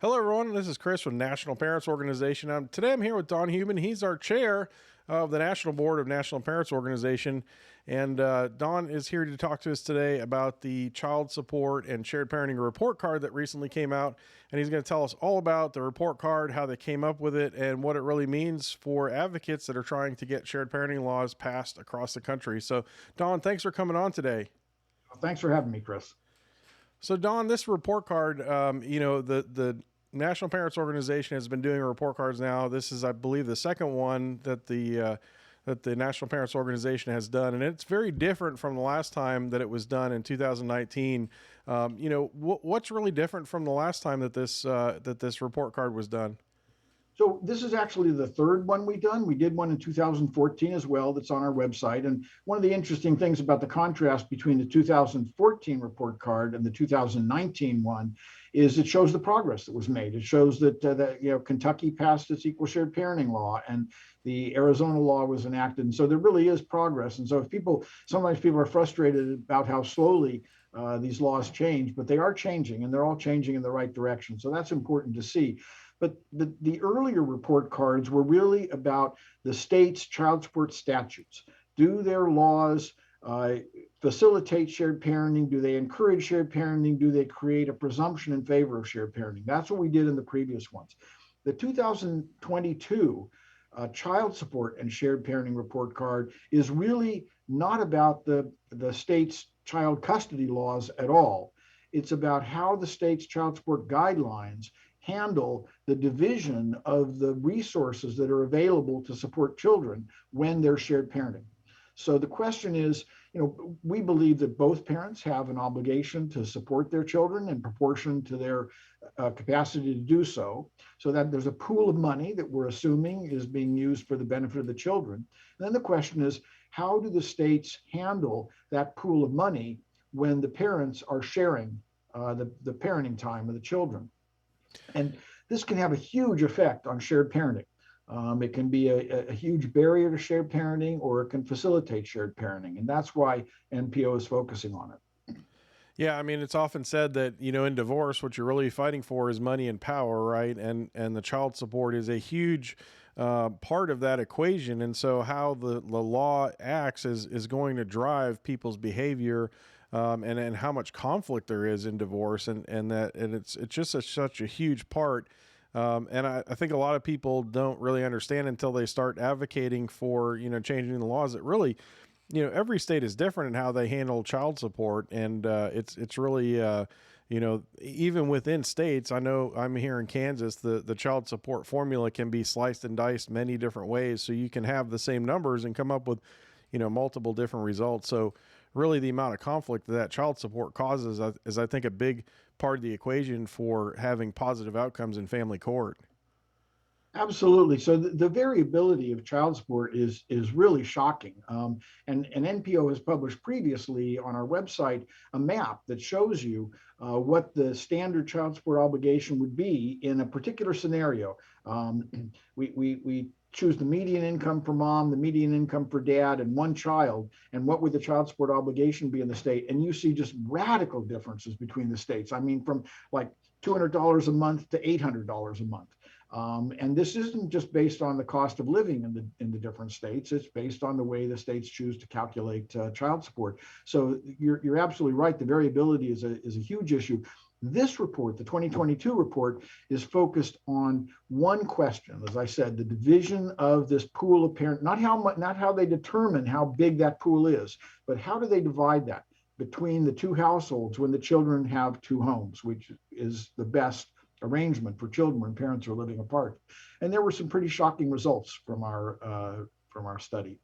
Hello, everyone. This is Chris from National Parents Organization. Today I'm here with Don Hubin. He's our chair of the National Board of National Parents Organization. And Don is here to talk to us today about the child support and shared parenting report card that recently came out. And he's going to tell us all about the report card, how they came up with it, and what it really means for advocates that are trying to get shared parenting laws passed across the country. So, Don, thanks for coming on today. Well, thanks for having me, Chris. So, Don, this report card, the National Parents Organization has been doing report cards now. This is, I believe, the second one that the National Parents Organization has done, and it's very different from the last time that it was done in 2019. What's really different from the last time that this report card was done? So this is actually the third one we've done. We did one in 2014 as well. That's on our website. And one of the interesting things about the contrast between the 2014 report card and the 2019 one is it shows the progress that was made. It shows that Kentucky passed its equal shared parenting law and the Arizona law was enacted. And so there really is progress. And so sometimes people are frustrated about how slowly these laws change, but they are changing and they're all changing in the right direction. So that's important to see. But the earlier report cards were really about the state's child support statutes. Do their laws facilitate shared parenting? Do they encourage shared parenting? Do they create a presumption in favor of shared parenting? That's what we did in the previous ones. The 2022 child support and shared parenting report card is really not about the state's child custody laws at all. It's about how the state's child support guidelines handle the division of the resources that are available to support children when they're shared parenting. So the question is, we believe that both parents have an obligation to support their children in proportion to their capacity to do so, so that there's a pool of money that we're assuming is being used for the benefit of the children. And then the question is, how do the states handle that pool of money when the parents are sharing the parenting time of the children? And this can have a huge effect on shared parenting. It can be a huge barrier to shared parenting, or it can facilitate shared parenting. And that's why NPO is focusing on it. Yeah, I mean, it's often said that, in divorce, what you're really fighting for is money and power, right? And the child support is a huge part of that equation. And so how the law acts is going to drive people's behavior, and how much conflict there is in divorce, and it's just such a huge part. And I think a lot of people don't really understand until they start advocating for, changing the laws that really, every state is different in how they handle child support. And it's really, even within states, I know I'm here in Kansas, the child support formula can be sliced and diced many different ways. So you can have the same numbers and come up with, multiple different results. So really the amount of conflict that child support causes is, I think, a big part of the equation for having positive outcomes in family court. Absolutely. So the variability of child support is really shocking. And NPO has published previously on our website a map that shows you what the standard child support obligation would be in a particular scenario. We choose the median income for mom, the median income for dad, and one child, and what would the child support obligation be in the state? And you see just radical differences between the states. I mean, from like $200 a month to $800 a month. And this isn't just based on the cost of living in the different states. It's based on the way the states choose to calculate child support. So you're absolutely right. The variability is a huge issue. This report, the 2022 report, is focused on one question. As I said, the division of this pool of parents, not how they determine how big that pool is, but how do they divide that between the two households when the children have two homes, which is the best arrangement for children when parents are living apart. And there were some pretty shocking results from our study.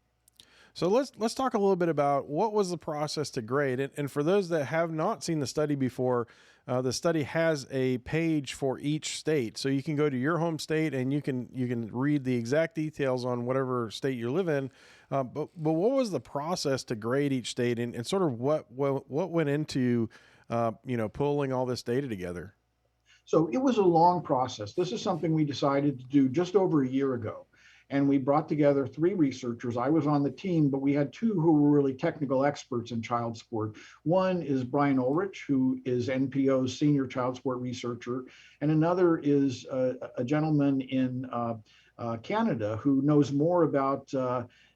So let's talk a little bit about what was the process to grade it. And for those that have not seen the study before, the study has a page for each state, so you can go to your home state and you can read the exact details on whatever state you live in. But what was the process to grade each state, and sort of what went into pulling all this data together? So it was a long process. This is something we decided to do just over a year ago. And we brought together 3 researchers. I was on the team, but we had 2 who were really technical experts in child support. One is Brian Ulrich, who is NPO's senior child support researcher, and another is a gentleman in Canada who knows more about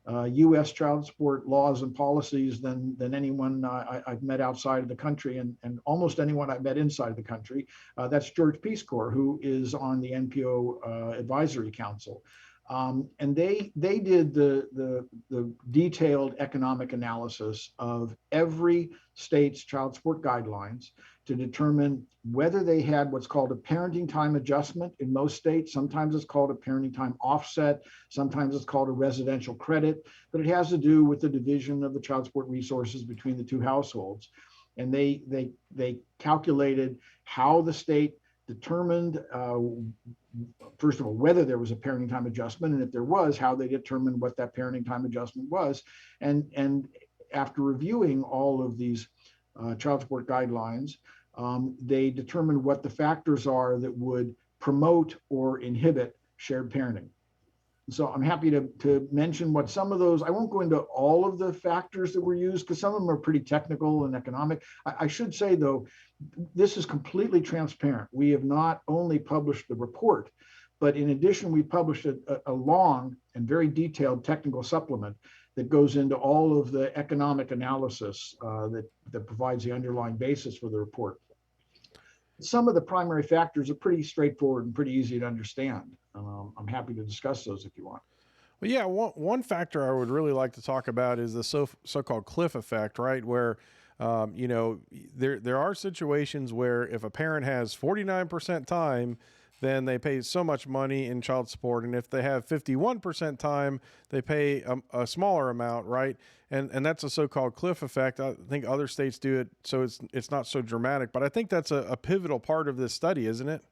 U.S. child support laws and policies than anyone I've met outside of the country, and almost anyone I've met inside the country. That's George Peace Corps, who is on the NPO Advisory Council. And they did the detailed economic analysis of every state's child support guidelines to determine whether they had what's called a parenting time adjustment in most states. Sometimes it's called a parenting time offset. Sometimes it's called a residential credit, but it has to do with the division of the child support resources between the 2 households. And they calculated how the state determined, first of all, whether there was a parenting time adjustment, and if there was, how they determined what that parenting time adjustment was. And after reviewing all of these child support guidelines, they determined what the factors are that would promote or inhibit shared parenting. So I'm happy to mention what some of those, I won't go into all of the factors that were used because some of them are pretty technical and economic. I should say, though, this is completely transparent. We have not only published the report, but in addition, we published a long and very detailed technical supplement that goes into all of the economic analysis that provides the underlying basis for the report. Some of the primary factors are pretty straightforward and pretty easy to understand. I'm happy to discuss those if you want. Well, yeah, one factor I would really like to talk about is the so-called cliff effect, right? Where, there are situations where if a parent has 49% time, then they pay so much money in child support, and if they have 51% time, they pay a smaller amount, right? And that's a so-called cliff effect. I think other states do it, so it's not so dramatic. But I think that's a pivotal part of this study, isn't it?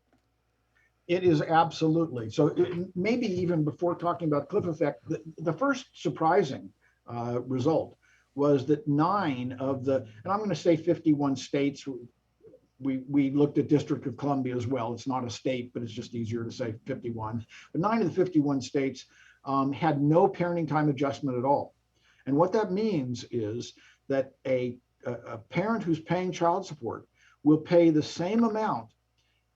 It is absolutely. So maybe even before talking about cliff effect, the first surprising result was that 9 of the, and I'm going to say 51 states, we looked at District of Columbia as well. It's not a state, but it's just easier to say 51. But 9 of the 51 states had no parenting time adjustment at all. And what that means is that a parent who's paying child support will pay the same amount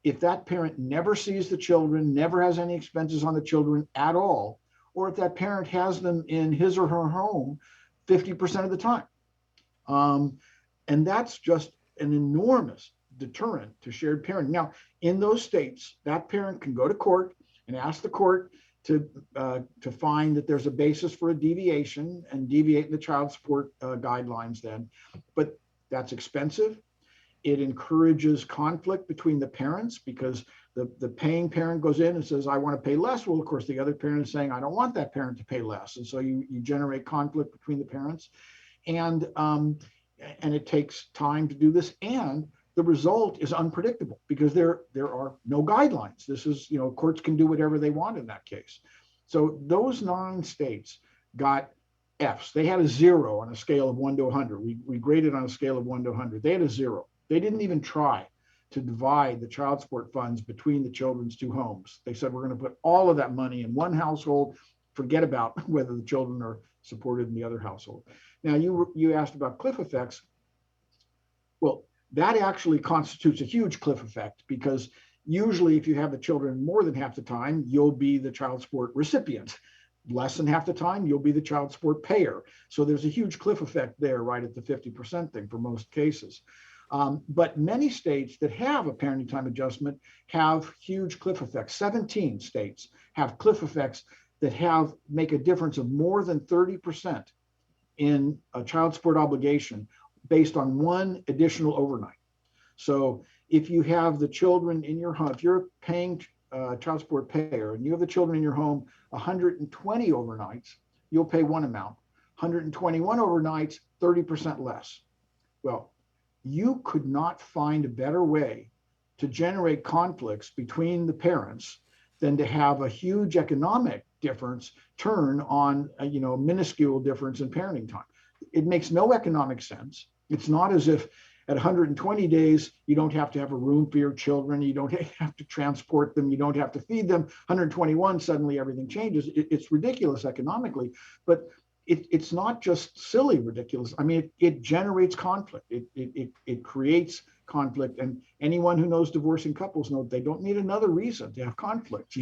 if that parent never sees the children, never has any expenses on the children at all, or if that parent has them in his or her home 50% of the time. And that's just an enormous deterrent to shared parenting. Now, in those states, that parent can go to court and ask the court to find that there's a basis for a deviation and deviate the child support guidelines then. But that's expensive. It encourages conflict between the parents because the paying parent goes in and says, I want to pay less. Well, of course, the other parent is saying, I don't want that parent to pay less. And so you generate conflict between the parents. And it takes time to do this. And the result is unpredictable because there are no guidelines. This is, courts can do whatever they want in that case. So those 9 states got Fs. They had a 0 on a scale of 1 to 100. We graded on a scale of 1 to 100. They had a 0. They didn't even try to divide the child support funds between the children's 2 homes. They said, we're going to put all of that money in one household, forget about whether the children are supported in the other household. Now, you asked about cliff effects. Well, that actually constitutes a huge cliff effect because usually if you have the children more than half the time, you'll be the child support recipient. Less than half the time, you'll be the child support payer. So there's a huge cliff effect there right at the 50% thing for most cases. But many states that have a parenting time adjustment have huge cliff effects. 17 states have cliff effects that make a difference of more than 30% in a child support obligation based on one additional overnight. So if you have the children in your home, if you're paying child support payer and you have the children in your home 120 overnights, you'll pay one amount. 121 overnights, 30% less. Well, you could not find a better way to generate conflicts between the parents than to have a huge economic difference turn on a minuscule difference in parenting time. It makes no economic sense. It's not as if At 120 days, you don't have to have a room for your children. You don't have to transport them. You don't have to feed them. 121, suddenly everything changes. It's ridiculous economically, but it's not just silly ridiculous. I mean, it generates conflict. It creates conflict. And anyone who knows divorcing couples knows they don't need another reason to have conflict.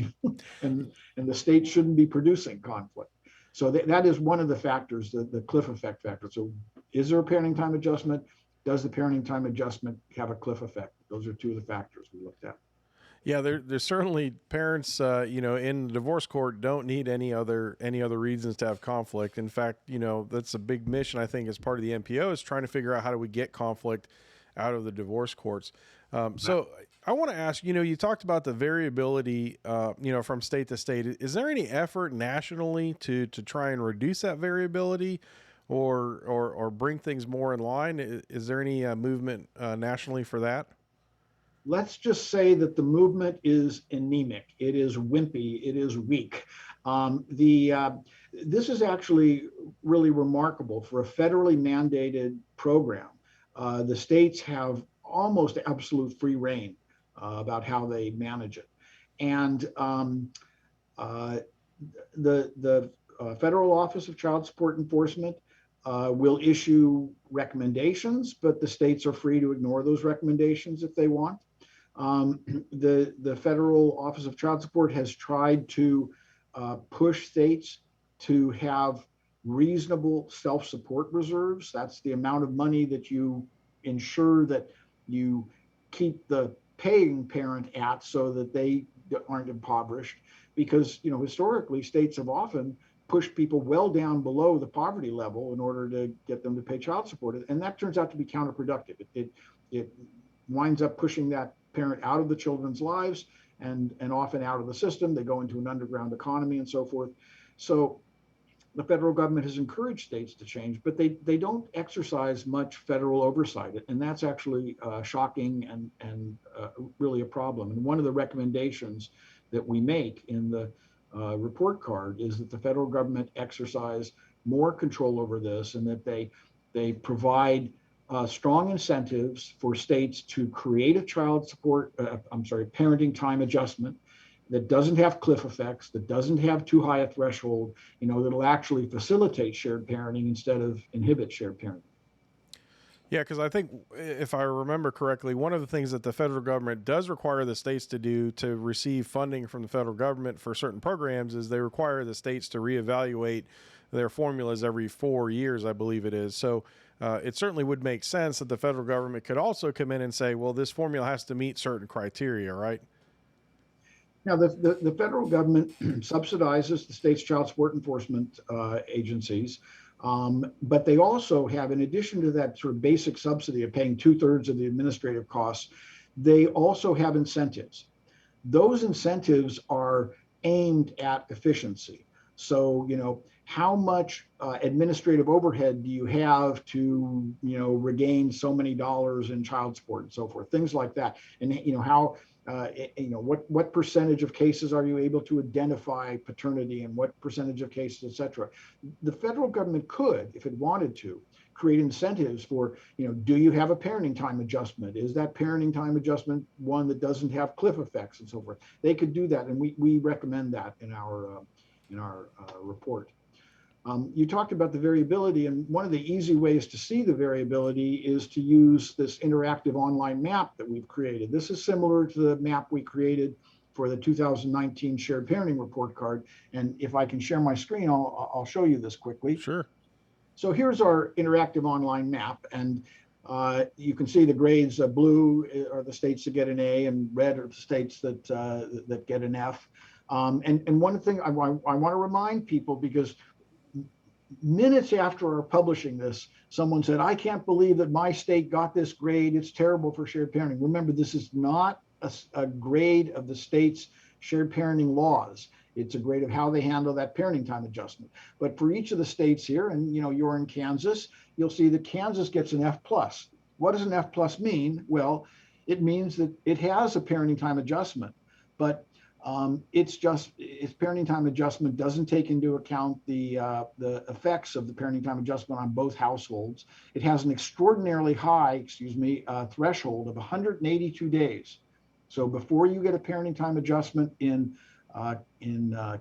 And the state shouldn't be producing conflict. So that is one of the factors, the cliff effect factor. So is there a parenting time adjustment? Does the parenting time adjustment have a cliff effect? Those are two of the factors we looked at. Yeah, there's certainly parents, in the divorce court don't need any other reasons to have conflict. In fact, that's a big mission I think as part of the NPO is trying to figure out how do we get conflict out of the divorce courts. So I want to ask, you talked about the variability, from state to state. Is there any effort nationally to try and reduce that variability, or bring things more in line? Is there any movement nationally for that? Let's just say that the movement is anemic. It is wimpy. It is weak. This is actually really remarkable for a federally mandated program. The states have almost absolute free reign about how they manage it, and the Federal Office of Child Support Enforcement will issue recommendations, but the states are free to ignore those recommendations if they want. The Federal Office of Child Support has tried to push states to have reasonable self-support reserves. That's the amount of money that you ensure that you keep the paying parent at so that they aren't impoverished. Because historically, states have often pushed people well down below the poverty level in order to get them to pay child support, and that turns out to be counterproductive. It winds up pushing that parent out of the children's lives and often out of the system. They go into an underground economy and so forth. So the federal government has encouraged states to change, but they don't exercise much federal oversight. And that's actually shocking and really a problem. And one of the recommendations that we make in the report card is that the federal government exercise more control over this, and that they provide strong incentives for states to create a parenting time adjustment that doesn't have cliff effects, that doesn't have too high a threshold, that'll actually facilitate shared parenting instead of inhibit shared parenting. Yeah, because I think if I remember correctly, one of the things that the federal government does require the states to do to receive funding from the federal government for certain programs is they require the states to reevaluate their formulas every 4 years, I believe it is. So it certainly would make sense that the federal government could also come in and say, well, this formula has to meet certain criteria, right? Now, the federal government subsidizes the state's child support enforcement agencies, but they also have, in addition to that sort of basic subsidy of paying 2/3 of the administrative costs, they also have incentives. Those incentives are aimed at efficiency. So, how much administrative overhead do you have to, regain so many dollars in child support and so forth, things like that. And, how, what percentage of cases are you able to identify paternity, and what percentage of cases, et cetera. The federal government could, if it wanted to, create incentives for, do you have a parenting time adjustment? Is that parenting time adjustment one that doesn't have cliff effects and so forth? They could do that, and we recommend that in our report. You talked about the variability, and one of the easy ways to see the variability is to use this interactive online map that we've created. This is similar to the map we created for the 2019 Shared Parenting Report Card. And if I can share my screen, I'll show you this quickly. Sure. So here's our interactive online map, and you can see the grades. Blue are the states that get an A, and red are the states that get an F. And one thing I want to remind people, because minutes after our publishing this, someone said, I can't believe that my state got this grade. It's terrible for shared parenting. Remember, this is not a grade of the state's shared parenting laws. It's a grade of how they handle that parenting time adjustment. But for each of the states here, and you're in Kansas, you'll see that Kansas gets an F+. What does an F+ mean? Well, it means that it has a parenting time adjustment, but Its parenting time adjustment doesn't take into account the effects of the parenting time adjustment on both households. It has an extraordinarily high, threshold of 182 days. So before you get a parenting time adjustment in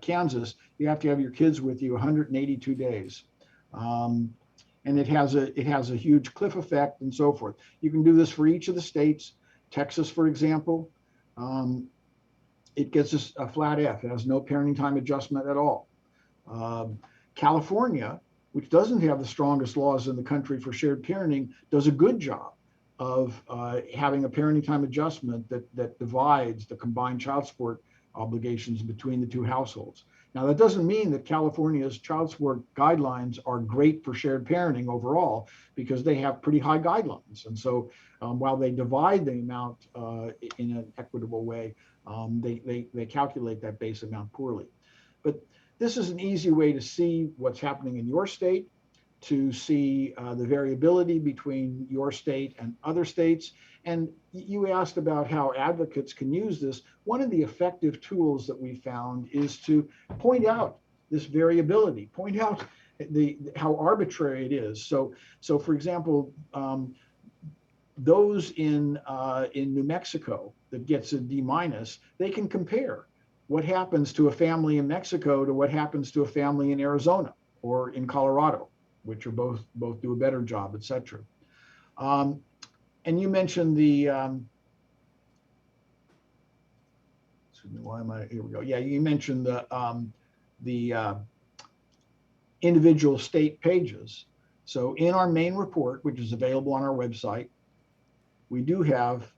Kansas, you have to have your kids with you 182 days. Um, and it has a huge cliff effect and so forth. You can do this for each of the states. Texas, for example, um, it gets a flat F. It has no parenting time adjustment at all. Um, California, which doesn't have the strongest laws in the country for shared parenting, does a good job of having a parenting time adjustment that divides the combined child support obligations between the two households. Now, that doesn't mean that California's child support guidelines are great for shared parenting overall, because they have pretty high guidelines. And so while they divide the amount in an equitable way, they calculate that base amount poorly. But this is an easy way to see what's happening in your state, to see the variability between your state and other states. And you asked about how advocates can use this. One of the effective tools that we found is to point out this variability, point out how arbitrary it is. So for example, those in New Mexico that gets a D minus, they can compare what happens to a family in Mexico to what happens to a family in Arizona or in Colorado, which are both do a better job, et cetera. Um, and you mentioned excuse me, why am I, here we go. Yeah, you mentioned the individual state pages. So in our main report, which is available on our website, we do have,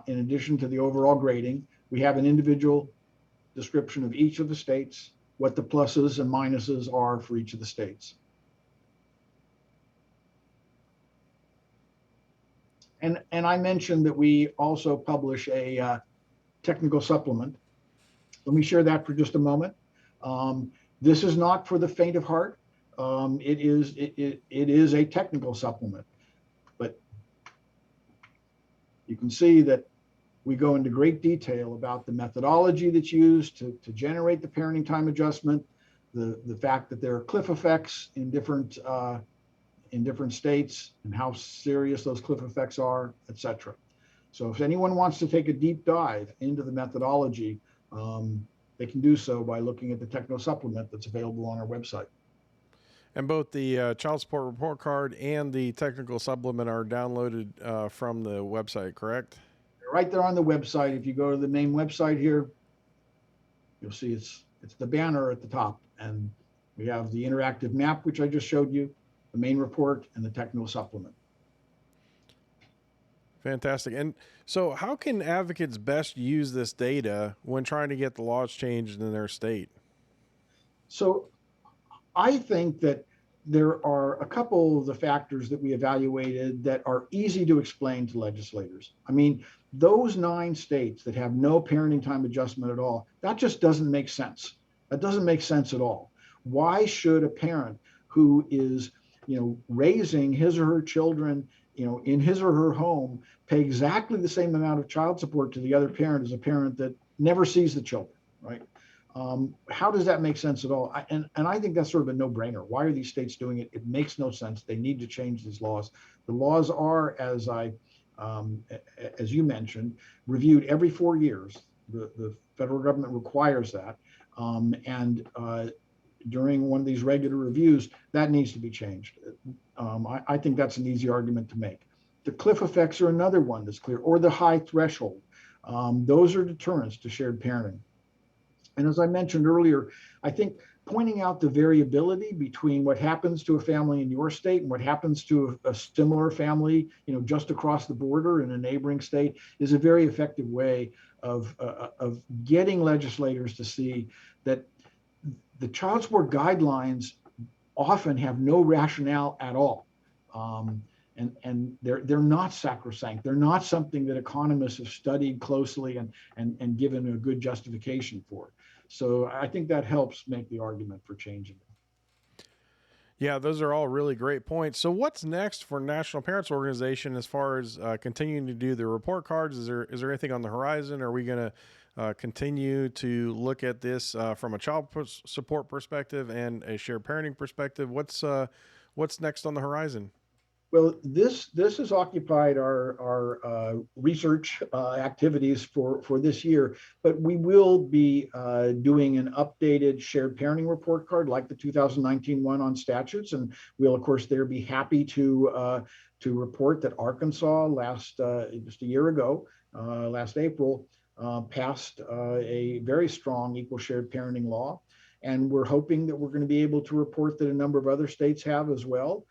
in addition to the overall grading, we have an individual description of each of the states, what the pluses and minuses are for each of the states. And I mentioned that we also publish a technical supplement. Let me share that for just a moment. This is not for the faint of heart. It is a technical supplement, but you can see that we go into great detail about the methodology that's used to generate the parenting time adjustment, the fact that there are cliff effects in different states and how serious those cliff effects are, et cetera. So if anyone wants to take a deep dive into the methodology, they can do so by looking at the technical supplement that's available on our website. And both the child support report card and the technical supplement are downloaded from the website, correct? Right there on the website, if you go to the main website here, you'll see it's the banner at the top, and we have the interactive map, which I just showed you, the main report, and the technical supplement. Fantastic. And so, how can advocates best use this data when trying to get the laws changed in their state? So I think that there are a couple of the factors that we evaluated that are easy to explain to legislators. I mean, those 9 states that have no parenting time adjustment at all, that just doesn't make sense. That doesn't make sense at all. Why should a parent who is, raising his or her children, in his or her home, pay exactly the same amount of child support to the other parent as a parent that never sees the children, right? How does that make sense at all? And I think that's sort of a no-brainer. Why are these states doing it? It makes no sense. They need to change these laws. The laws are, as you mentioned, reviewed every 4 years. The federal government requires that, and during one of these regular reviews, that needs to be changed. I think that's an easy argument to make. The cliff effects are another one that's clear, or the high threshold. Those are deterrents to shared parenting. And as I mentioned earlier, I think pointing out the variability between what happens to a family in your state and what happens to a similar family, just across the border in a neighboring state, is a very effective way of getting legislators to see that the child support guidelines often have no rationale at all. And they're not sacrosanct. They're not something that economists have studied closely and given a good justification for. So I think that helps make the argument for changing it. Yeah, those are all really great points. So, what's next for National Parents Organization as far as continuing to do the report cards? Is there anything on the horizon? Are we going to continue to look at this from a support perspective and a shared parenting perspective? What's next on the horizon? Well, this has occupied our research activities for this year, but we will be doing an updated shared parenting report card like the 2019 one on statutes, and we'll of course there be happy to report that Arkansas just a year ago, last April, passed a very strong equal shared parenting law, and we're hoping that we're going to be able to report that a number of other states have as well.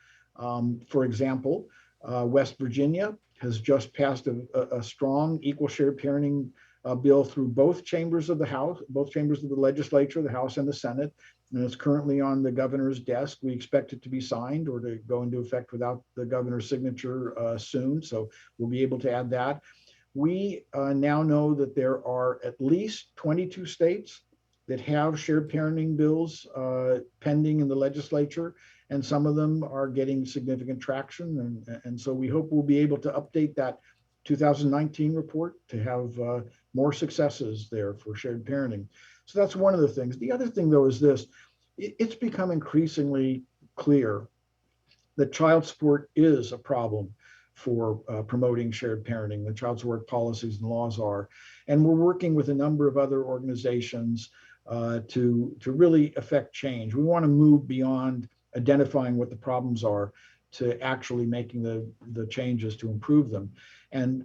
For example, West Virginia has just passed a strong equal shared parenting bill through both chambers of the House, both chambers of the legislature, the House and the Senate, and it's currently on the governor's desk. We expect it to be signed or to go into effect without the governor's signature soon, so we'll be able to add that. We now know that there are at least 22 states that have shared parenting bills pending in the legislature, and some of them are getting significant traction. And so we hope we'll be able to update that 2019 report to have more successes there for shared parenting. So that's one of the things. The other thing, though, is this. It's become increasingly clear that child support is a problem for promoting shared parenting. The child support policies and laws are. And we're working with a number of other organizations to really affect change. We want to move beyond identifying what the problems are to actually making the changes to improve them. And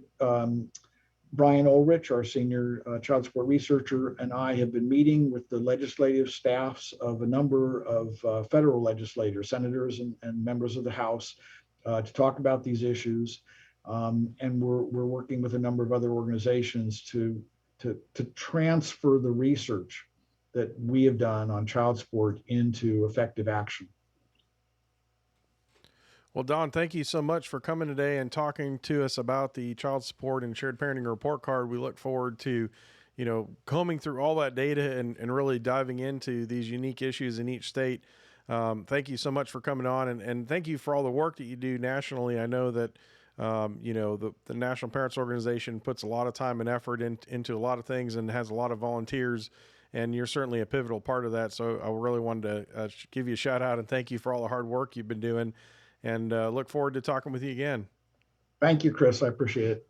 Brian Ulrich, our senior child support researcher, and I have been meeting with the legislative staffs of a number of federal legislators, senators and members of the House to talk about these issues. And we're working with a number of other organizations to transfer the research that we have done on child support into effective action. Well, Don, thank you so much for coming today and talking to us about the child support and shared parenting report card. We look forward to, combing through all that data and really diving into these unique issues in each state. Thank you so much for coming on, and thank you for all the work that you do nationally. I know that, the National Parents Organization puts a lot of time and effort into a lot of things and has a lot of volunteers, and you're certainly a pivotal part of that. So I really wanted to give you a shout out and thank you for all the hard work you've been doing, and look forward to talking with you again. Thank you, Chris. I appreciate it.